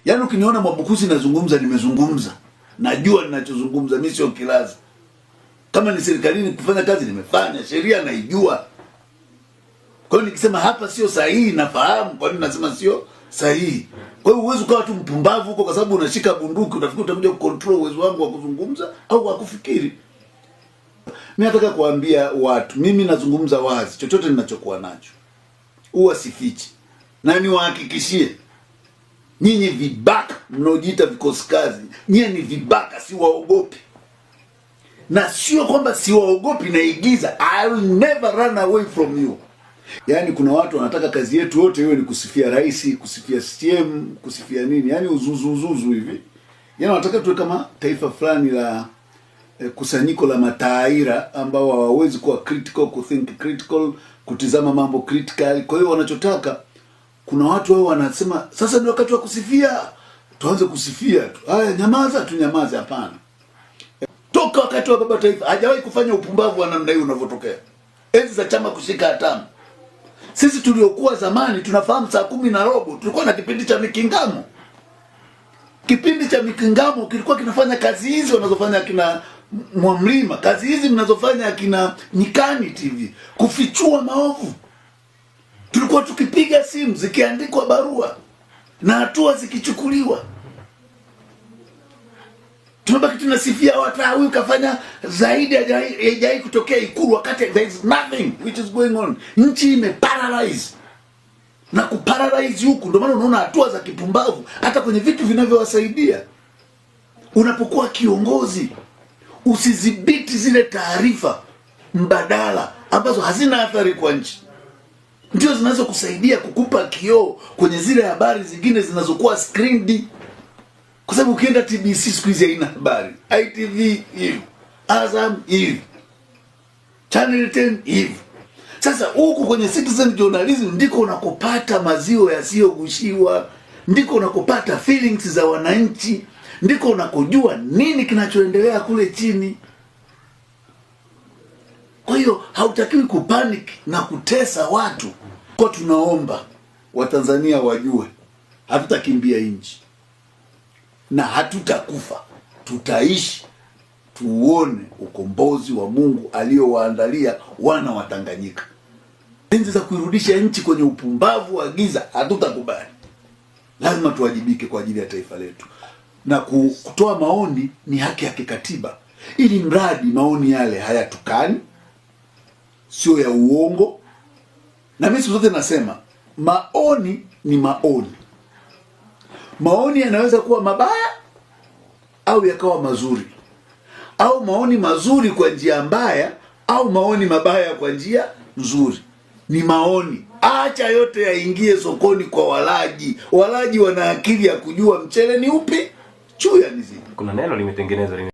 Yaani ukiniona Mwabukusi nazungumza, nimezungumza. Najua ninachozungumza, mimi sio kilaza. Kama ni serikalini kufanya kazi nimefanya, sheria naijua. Kwa hiyo nikisema hapa sio sahihi nafahamu kwa nini nasema sio sahihi. Kwa hiyo uwezo ukawa tu mpumbavu huko kwa sababu unashika bunduki unafikiri utakuja kucontrol uwezo wangu wa kuzungumza au wa kufikiri. Mimi nataka kuambia watu, mimi nazungumza wazi, chochote ninachokuwa nacho. Huwa sifichi. Na niwahakikishie nyinyi vibaka mnaojiita vikosi kazi, nyinyi ni vibaka, siwaogopi. Na sio kwamba siwaogopi naigiza. I will never run away from you. Yaani kuna watu wanataka kazi yetu yote iwe ni kusifia rais, kusifia CCM, kusifia nini? Yaani uzuzu hivi. Yaani wanataka tuwe kama taifa fulani la kusanyiko la mataira ambao hawawezi kuwa critical, kuthink critical, kutizama mambo critical. Kwa hiyo wanachotaka, kuna watu wao wanasema sasa ndio wakati wa kusifia. Tuanze kusifia tu. Haya, nyamaza tu, nyamaza. Hapana. Toka wakati wa baba taifa hajawahi kufanya upumbavu wa namna hiyo unavyotokea. Enzi za chama kushika hatamu. Sisi tuliokuwa zamani tunafahamu saa 10:15 tulikuwa na kipindi cha Mikingamo. Kipindi cha Mikingamo kilikuwa kinafanya kazi hizi wanazofanya akina Mwamlima, kazi hizi mnazofanya akina Nyikani TV, kufichua maovu. Tulikuwa tukipiga simu zikiandikwa barua na hatua zikichukuliwa. Tunabaki tunasifia watu, huyu kafanya zaidi haijai kutokea Ikulu, wakati there is nothing which is going on. Nchi imeparalyze. Na kuparalyze huku ndio maana unaona hatua za kipumbavu hata kwenye vitu vinavyowasaidia. Unapokuwa kiongozi, usizibiti zile taarifa mbadala ambazo hazina athari kwa nchi. Ndio zinaweza kusaidia kukupa kioo kwenye zile habari zingine zinazokuwa screened. Kwa sababu ukienda TBC siku hizi haina habari. ITV hivi, Azam hivi, Channel 10 hivi. Sasa huku kwenye citizen journalism ndiko unakopata mazio yasiyogushiwa, ndiko unakopata feelings za wananchi, ndiko unakojua nini kinachoendelea kule chini. Kwa hiyo hautakiwi kupanic na kutesa watu. Kwa tunaomba Watanzania wajue hatutakimbia nchi na hatutakufa. Tutaishi tuone ukombozi wa Mungu aliowaandalia wana wa Tanganyika. Enzi za kuirudisha nchi kwenye upumbavu wa giza hatutakubali. Lazima tuwajibike kwa ajili ya taifa letu. Na kutoa maoni ni haki ya kikatiba. Ili mradi maoni yale hayatukani, sio ya uongo. Na mimi siku zote nasema maoni ni maoni. Maoni yanaweza kuwa mabaya au yakawa mazuri. Au maoni mazuri kwa njia mbaya au maoni mabaya kwa njia nzuri. Ni maoni. Acha yote yaingie sokoni kwa walaji. Walaji wana akili ya kujua mchele ni upi, chuya ni zipi. Kuna neno limetengenezwa